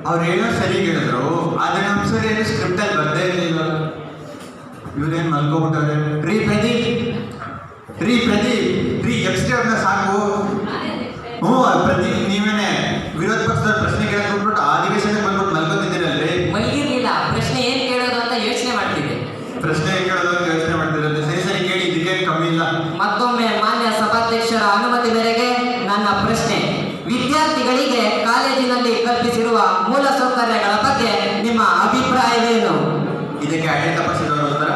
ಅವ್ರು ಏನೋ ಸರಿ ಹೇಳಿದ್ರು, ಆದ್ರೆ ನಮ್ಮ ಸರಿ ಏನು ಸ್ಕ್ರಿಪ್ಟಲ್ಲಿ ಬರ್ದೇ ಇರಲಿಲ್ಲ. ಇವ್ರೇನು ಮಲ್ಕೋಬಿಟ್ಟವ್ರೆ. ರೀ ಪ್ರದೀಪ್ ಎಕ್ಸ್ಟ್ರೀ ಅವ್ರನ್ನ ಸಾಕು. ಪ್ರದೀಪ್ ನೀವೇನೆ ವಿರೋಧ ಪಕ್ಷದವ್ರ ಪ್ರಶ್ನೆ ಕೇಳಕ್ ಹೋಗ್ಬಿಟ್ಟು ಅಧಿವೇಶನಕ್ಕೆ ಬಂದ್ಬಿಟ್ಟು ಮಲ್ಕೋತಿದ್ದೀರಲ್ರಿ? ಮಲಗಿರ್ಲಿಲ್ಲ, ಪ್ರಶ್ನೆ ಏನ್ ಕೇಳೋದು ಅಂತ ಯೋಚನೆ ಮಾಡ್ತಿದ್ದೆ. ಪ್ರಶ್ನೆ ಕೇಳೋದು ಅಂತ ಯೋಚನೆ ಮಾಡ್ತಿರೋದು ಸರಿ ಕೇಳಿ, ಇದಕ್ಕೆ ಕಮ್ಮಿ ಇಲ್ಲ. ಮತ್ತೊಮ್ಮೆ ಮಾನ್ಯ ಸಭಾಧ್ಯಕ್ಷರ ಅನುಮತಿ ಮೇರೆಗೆ ನನ್ನ ಪ್ರಶ್ನೆ, ವಿದ್ಯಾರ್ಥಿಗಳಿಗೆ ಕಾಲೇಜಿನಲ್ಲಿ ಕಲ್ಪಿಸಿರುವ ಮೂಲ ಸೌಕರ್ಯಗಳ ಬಗ್ಗೆ ನಿಮ್ಮ ಅಭಿಪ್ರಾಯವೇನು? ಇದಕ್ಕೆ ಆಡಳಿತ ಪಕ್ಷದವರ ಉತ್ತರ.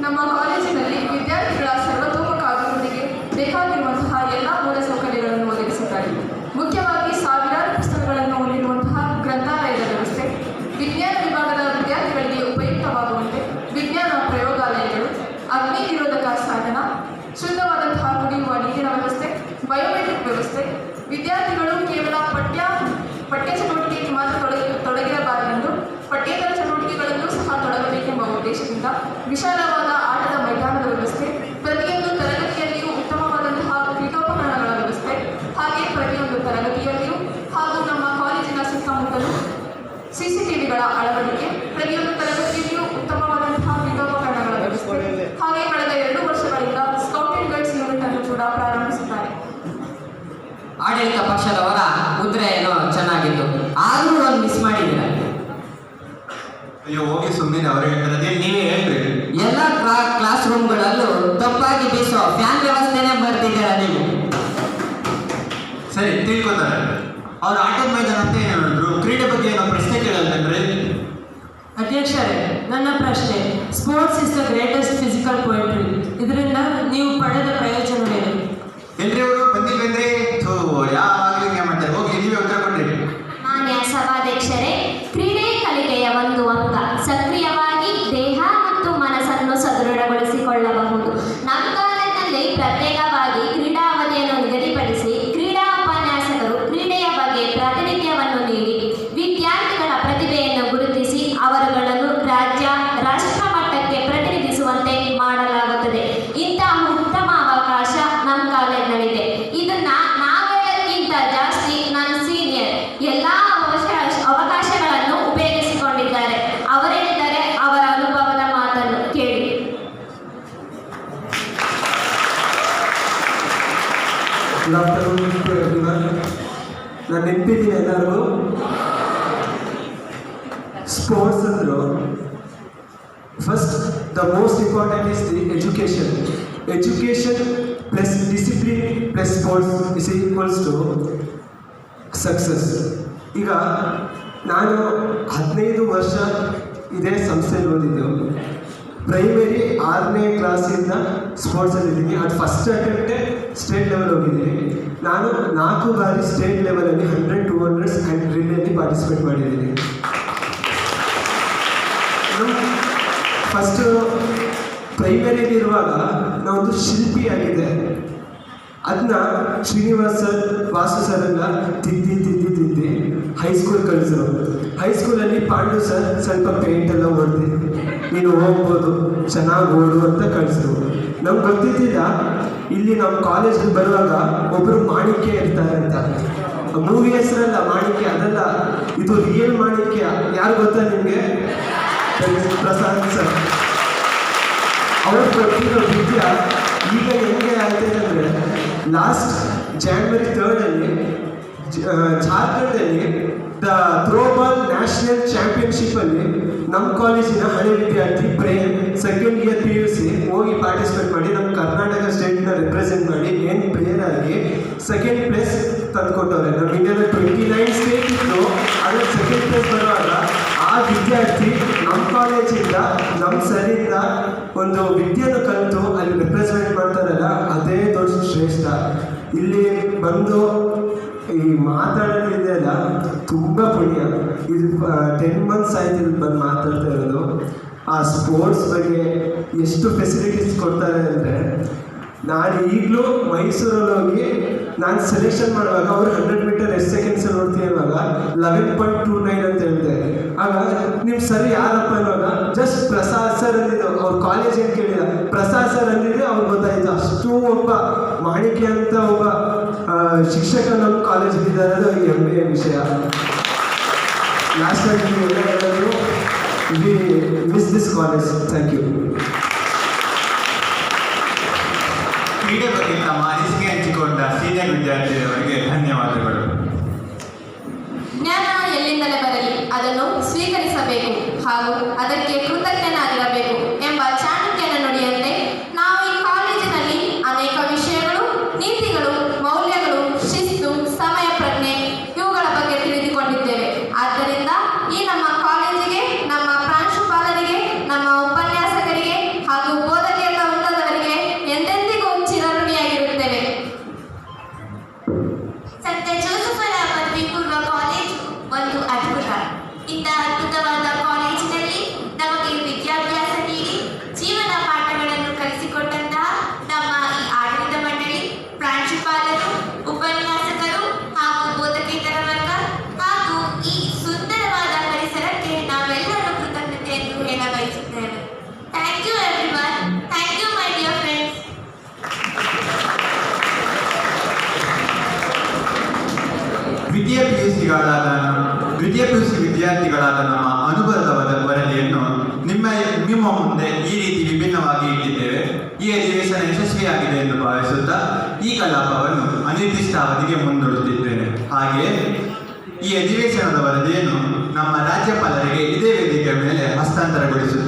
ನಮ್ಮ ಕಾಲೇಜಿನಲ್ಲಿ ವಿದ್ಯಾರ್ಥಿಗಳ ಸರ್ವತೋಮುಖ ಅಭಿವೃದ್ಧಿಗೆ ಬೇಕಾಗಿರುವಂತಹ ಎಲ್ಲ ಮೂಲಸೌಕರ್ಯಗಳನ್ನು ಒದಗಿಸಿದ್ದಾರೆ. ಮುಖ್ಯವಾಗಿ ಸಾವಿರಾರು ಪುಸ್ತಕಗಳನ್ನು ಹೊಂದಿರುವಂತಹ ಗ್ರಂಥಾಲಯದ ವ್ಯವಸ್ಥೆ, ವಿಜ್ಞಾನ ವಿಭಾಗದ ವಿದ್ಯಾರ್ಥಿಗಳಿಗೆ ಉಪಯುಕ್ತವಾಗುವಂತೆ ವಿಜ್ಞಾನ ಪ್ರಯೋಗಾಲಯಗಳು, ಅಗ್ನಿ ನಿರೋಧಕ ಸಾಧನ, ಶುದ್ಧವಾದಂತಹ ಕುಡಿಯುವ ನೀರಿನ ವ್ಯವಸ್ಥೆ, ಬಯೋಮೆಟ್ರಿಕ್ ವ್ಯವಸ್ಥೆ. ವಿದ್ಯಾರ್ಥಿಗಳು ಕೇವಲ ಪಠ್ಯ ಚಟುವಟಿಕೆಗೆ ಮಾತ್ರ ತೊಡಗಿರಬಾರದೆಂದು ಪಠ್ಯೇತರ ಚಟುವಟಿಕೆಗಳಲ್ಲೂ ಸಹ ತೊಡಗಬೇಕೆಂಬ ಉದ್ದೇಶದಿಂದ ವಿಶಾಲವಾದ ಆಟದ ಮೈದಾನದ ವ್ಯವಸ್ಥೆ, ಪ್ರತಿಯೊಂದು ತರಗತಿಯಲ್ಲಿಯೂ ಉತ್ತಮವಾದಂತಹ ಪೀಠೋಪಕರಣಗಳ ವ್ಯವಸ್ಥೆ, ಹಾಗೆ ಪ್ರತಿಯೊಂದು ತರಗತಿಯಲ್ಲಿಯೂ ಹಾಗೂ ನಮ್ಮ ಕಾಲೇಜಿನ ಸುತ್ತಮುತ್ತಲೂ CCTVಗಳ ಅಳವಡಿಕೆ, ಪ್ರತಿಯೊಂದು ತರಗತಿಯಲ್ಲಿಯೂ ಉತ್ತಮವಾದಂತಹ ಪೀಠೋಪಕರಣಗಳ ವ್ಯವಸ್ಥೆ, ಹಾಗೆ ಕಳೆದ 2 ವರ್ಷಗಳಿಂದ ಸ್ಕೌಟ್ ಅಂಡ್ ಗೈಡ್ಸ್ ಯೂನಿಟ್ ಅನ್ನು ಕೂಡ ಪ್ರಾರಂಭಿಸಿದ್ದಾರೆ. ಆಡಳಿತ ಪಕ್ಷದವರ ಮುದ್ರೆ ಏನೋ ಚೆನ್ನಾಗಿತ್ತು, ಆದರೂ ಒಂದು ಮಿಸ್ ಮಾಡಿದ್ದೀರ. ಅಯ್ಯೋ ಹೋಗಿ ಸುಮ್ಮನೆ ಅವ್ರಿಗೆ ಹೇಳ್ತಾರೆ, ನೀವೇ ಹೇಳ್ರಿ. ಎಲ್ಲ ಕ್ಲಾಸ್ ರೂಮ್ಗಳಲ್ಲೂ ತಪ್ಪಾಗಿ ಬೀಸೋ ಫ್ಯಾನ್ ವ್ಯವಸ್ಥೆನೇ ಬರ್ತಿದ್ದೀರಾ ನೀವು. ಸರಿ ತಿಳ್ಕೊತಾರೆ. ಅವ್ರ ಆಟದ ಮೈದಾನ ಅಂತ ಏನು ಹೇಳಿದ್ರು, ಕ್ರೀಡೆ ಬಗ್ಗೆ ಏನೋ ಪ್ರಶ್ನೆ ಕೇಳಲ್ವೇನ್ರಿ? ಅಧ್ಯಕ್ಷರೇ, ನನ್ನ ಪ್ರಶ್ನೆ, sports is the greatest physical poetry. ಇದರಿಂದ ನೀವು ಪಡೆದ ಪ್ರಯೋಜನವೇನು? ಎಲ್ರಿ ಅವರು ಬಂದಿಲ್ವೇನ್ರಿ? ಯಾವಾಗಲೂ ಹಿಂಗೆ ಮಾಡ್ತಾರೆ. ಹೋಗಿ ನೀವೇ ಉತ್ತರ ಕೊಡ್ರಿ. ಮಾನ್ಯ ಸಭಾಧ್ಯಕ್ಷರೇ, ಕ್ರೀಡೆ ಕಲಿಕೆಯ ಒಂದು ಅಂಗ. ಸಕ್ರಿಯವಾಗಿ ದೇಹ ಮತ್ತು ಮನಸ್ಸನ್ನು ಸದೃಢಗೊಳಿಸಿಕೊಳ್ಳಬಹುದು. ನಮ್ಮ ಕಾಲೇಜಿನಲ್ಲಿ ಪ್ರತ್ಯೇಕವಾಗಿ ಕ್ರೀಡಾ ಅವಧಿಯನ್ನು ನಿಗದಿಪಡಿಸಿ ಕ್ರೀಡಾ ಉಪನ್ಯಾಸಕರು ಕ್ರೀಡೆಯ ಬಗ್ಗೆ ಪ್ರಾತಿನಿಧ್ಯವನ್ನು ನೀಡಿ ವಿದ್ಯಾರ್ಥಿಗಳ ಪ್ರತಿಭೆಯನ್ನು ಗುರುತಿಸಿ ಅವರುಗಳನ್ನು ರಾಜ್ಯ ರಾಷ್ಟ್ರ ಮಟ್ಟಕ್ಕೆ ಪ್ರತಿನಿಧಿಸುವಂತೆ ಮಾಡಲಾಗುತ್ತದೆ. ಇಂತಹ ಉತ್ತಮ ಅವಕಾಶ ನಮ್ಮ ಕಾಲೇಜಿನಲ್ಲಿದೆ. ಇದನ್ನ ನಾವೇಳಕ್ಕಿಂತ ಜಾಸ್ತಿ ನನ್ನ ಸೀನಿಯರ್ ಎಲ್ಲ ಅವಕಾಶಗಳನ್ನು ಉಪಯೋಗಿಸಿಕೊಂಡಿದ್ದಾರೆ. ಅವರೇನಿದ್ದಾರೆ ಅವರ ಅನುಭವದ ಮಾತನ್ನು ಕೇಳಿ. ನಾನು ನೆನಪಿದ್ದೀನಿ ಎಲ್ಲರಿಗೂ. ಸ್ಪೋರ್ಟ್ಸ್ ಅಂದರು first the most important is the education. Education plus discipline plus sports is equals to success. ಈಗ ನಾನು 15 ವರ್ಷ ಇದೇ ಸಂಸ್ಥೆಯಲ್ಲಿ ಓದಿದ್ದೆವು. ಪ್ರೈಮರಿ 6ನೇ ಕ್ಲಾಸಿಂದ ಸ್ಪೋರ್ಟ್ಸಲ್ಲಿದ್ದೀನಿ. ಅದು ಫಸ್ಟ್ ಅಟೆಂಪ್ಟೇ ಸ್ಟೇಟ್ ಲೆವೆಲ್ ಹೋಗಿದ್ದೀನಿ. ನಾನು 4 ಬಾರಿ ಸ್ಟೇಟ್ ಲೆವೆಲಲ್ಲಿ 100, 200 ಆ್ಯಂಡ್ ರಿಲೇಲಿ ಪಾರ್ಟಿಸಿಪೇಟ್ ಮಾಡಿದ್ದೀನಿ. ಫಸ್ಟು ಪ್ರೈಮರಿಯಲ್ಲಿರುವಾಗ ನಾವೊಂದು ಶಿಲ್ಪಿ ಆಗಿದೆ. ಅದನ್ನ ಶ್ರೀನಿವಾಸ್ ಸರ್, ವಾಸು ಸರ್ ಎಲ್ಲ ತಿದ್ದಿ ಹೈಸ್ಕೂಲ್ ಕಳಿಸಿದ್ರು. ಹೈಸ್ಕೂಲಲ್ಲಿ ಪಾಂಡು ಸರ್ ಸ್ವಲ್ಪ ಪೇಂಟ್ ಎಲ್ಲ ಹೊಡೆದು ನೀನು ಹೋಗ್ಬೋದು, ಚೆನ್ನಾಗಿ ಓಡು ಅಂತ ಕಳಿಸಿದ್ರು. ನಮ್ಗೆ ಗೊತ್ತಿದ್ದಿಲ್ಲ ಇಲ್ಲಿ ನಮ್ಮ ಕಾಲೇಜಿಗೆ ಬರುವಾಗ ಒಬ್ಬರು ಮಾಣಿಕ್ಯ ಇರ್ತಾರೆ ಅಂತ. ಮೂವಿ ಹೆಸರಲ್ಲ ಮಾಣಿಕ್ಯ, ಅದಲ್ಲ, ಇದು ರಿಯಲ್ ಮಾಣಿಕ್ಯ. ಯಾರು ಗೊತ್ತಾ ನಿಮಗೆ? ಪ್ರಸಾದ್ ಸರ್. ಅವ್ರು ಕೊಟ್ಟಿರೋ ವಿದ್ಯೆ ಈಗ ಹೆಂಗೆ ಆಗ್ತಿದೆ ಅಂದರೆ, ಲಾಸ್ಟ್ January 3 ಜಾರ್ಖಂಡಲ್ಲಿ ದ ಥ್ರೋಬಾಲ್ ನ್ಯಾಷನಲ್ ಚಾಂಪಿಯನ್ಶಿಪ್ಪಲ್ಲಿ ನಮ್ಮ ಕಾಲೇಜಿನ ಹಳೆ ವಿದ್ಯಾರ್ಥಿ ಪ್ರೇಮ್ ಸೆಕೆಂಡ್ ಇಯರ್ PUC ಹೋಗಿ ಪಾರ್ಟಿಸಿಪೇಟ್ ಮಾಡಿ ನಮ್ಮ ಕರ್ನಾಟಕ ಸ್ಟೇಟ್ನ ರೆಪ್ರೆಸೆಂಟ್ ಮಾಡಿ ಮೇನ್ ಪ್ಲೇಯರ್ ಆಗಿ ಸೆಕೆಂಡ್ ಪ್ಲೇಸ್ ತಂದುಕೊಟ್ಟವ್ರೆ. ನಮ್ಮ ಇಂಡಿಯಾದ 29 ಸ್ಟೇಟ್ ಇತ್ತು, ಅದರ ಸೆಕೆಂಡ್ ಪ್ಲೇಸ್ ಬರುವಾಗ ಆ ವಿದ್ಯಾರ್ಥಿ ನಮ್ಮ ಕಾಲೇಜಿಂದ ನಮ್ಮ ಸರಿಯಿಂದ ಒಂದು ವಿದ್ಯೆಯನ್ನು ಕಲಿತು ಅಲ್ಲಿ ರೆಪ್ರೆಸೆಂಟ್ ಮಾಡ್ತಾರಲ್ಲ, ಅದೇ ದೊಡ್ಡ ಶ್ರೇಷ್ಠ. ಇಲ್ಲಿ ಬಂದು ಈ ಮಾತಾಡೋದಿದೆಯಲ್ಲ ತುಂಬ ಪುಣ್ಯ. ಇದು 10 months ಆಯ್ತು ಇಲ್ಲಿ ಬಂದು ಮಾತಾಡ್ತಾ ಇರೋದು. ಆ ಸ್ಪೋರ್ಟ್ಸ್ ಬಗ್ಗೆ ಎಷ್ಟು ಫೆಸಿಲಿಟೀಸ್ ಕೊಡ್ತಾರೆ ಅಂದರೆ, ನಾನು ಈಗಲೂ ಮೈಸೂರಲ್ಲಿ ಹೋಗಿ ನಾನು ಸೆಲೆಕ್ಷನ್ ಮಾಡುವಾಗ ಅವರು 100 ಮೀಟರ್ ಎಷ್ಟು ಸೆಕೆಂಡ್ಸಲ್ಲಿ ನೋಡ್ತೀನಿ ಅನ್ನುವಾಗ 11.29 ಅಂತ ಹೇಳಿದೆ. ಆಗ ನಿಮ್ಮ ಸರಿ ಯಾರಪ್ಪ ಅನ್ನುವಾಗ ಜಸ್ಟ್ ಪ್ರಸಾದ್ ಸರ್ ಅಂದಿದ್ದು. ಅವ್ರ ಕಾಲೇಜ್ ಏನು ಕೇಳಿದ, ಪ್ರಸಾದ್ ಸರ್ ಅಂದಿದ್ರೆ ಅವ್ರಿಗೆ ಗೊತ್ತಾಯಿತು. ಅಷ್ಟು ಒಬ್ಬ ಮಾಣಿಕ್ಯ ಅಂತ ಒಬ್ಬ ಶಿಕ್ಷಕ ನಮ್ಮ ಕಾಲೇಜಿಗಿದ್ದಾರೆ, ಅದು ಹೆಮ್ಮೆಯ ವಿಷಯ. ಲಾಸ್ಟ್ ಟೈಮ್ ನೀವು ಎಲ್ಲ ಹೇಳೋದು, we miss this college. Thank you. ಕ್ರೀಡೆ ಬಗ್ಗೆ ತಮ್ಮ ಅನಿಸಿಕೆ ಹಂಚಿಕೊಂಡ ಸೀನಿಯರ್ ವಿದ್ಯಾರ್ಥಿಯವರಿಗೆ ಧನ್ಯವಾದಗಳು. ಜ್ಞಾನ ಎಲ್ಲಿಂದಲೇ ಬರಲಿ, ಅದನ್ನು ಸ್ವೀಕರಿಸಬೇಕು ಹಾಗೂ ಅದಕ್ಕೆ ಕೃತಜ್ಞನಾಗಿರಬೇಕು ಎಂಬ ಚಾಣಕ್ಯನ ನುಡಿಯಂತೆ ನಾವು ಈ ಕಾಲೇಜಿನಲ್ಲಿ ಅನೇಕ ವಿಷಯಗಳು, ನೀತಿಗಳು, ಮೌಲ್ಯಗಳು, ಶಿಸ್ತು, ಸಮಯ ಪ್ರಜ್ಞೆ ಇವುಗಳ ಬಗ್ಗೆ ತಿಳಿದುಕೊಂಡಿದ್ದೇವೆ. ಆದ್ದರಿಂದ ಈ ನಮ್ಮ ಕಾಲೇಜಿಗೆ, ನಮ್ಮ ಪ್ರಾಂಶುಪಾಲರಿಗೆ, ನಮ್ಮ ಉಪನ್ಯಾಸಕರಿಗೆ ಹಾಗೂ ಬೋಧಕೇತರ ವೃಂದದವರಿಗೆ ಎಂದೆಂದಿಗೂ ಚಿರಋಣಿಯಾಗಿರುತ್ತೇವೆ. ಸಂತ ಜೋಸಫರ ಪದವಿ ಪೂರ್ವ ಕಾಲೇಜು ಒಂದು ಅದ್ಭುತ. ಇಂಥ ಅದ್ಭುತವಾದ ಕಾಲೇಜಿನಲ್ಲಿ ನಮಗೆ ವಿದ್ಯಾಭ್ಯಾಸ ದ್ವಿತೀಯ PUC ವಿದ್ಯಾರ್ಥಿಗಳಾದ ನಮ್ಮ ಅನುಭವದ ವರದಿಯನ್ನು ನಿಮ್ಮ ಮುಂದೆ ಈ ರೀತಿ ವಿಭಿನ್ನವಾಗಿ ಇಟ್ಟಿದ್ದೇವೆ. ಈ ಅಧಿವೇಶನ ಯಶಸ್ವಿಯಾಗಿದೆ ಎಂದು ಭಾವಿಸುತ್ತಾ ಈ ಕಲಾಪವನ್ನು ಅನಿರ್ದಿಷ್ಟ ಅವಧಿಗೆ ಮುಂದೂಡುತ್ತಿದ್ದೇನೆ. ಹಾಗೆಯೇ ಈ ಅಧಿವೇಶನದ ವರದಿಯನ್ನು ನಮ್ಮ ರಾಜ್ಯಪಾಲರಿಗೆ ಇದೇ ವೇದಿಕೆಯ ಮೇಲೆ ಹಸ್ತಾಂತರಗೊಳಿಸುತ್ತೇನೆ.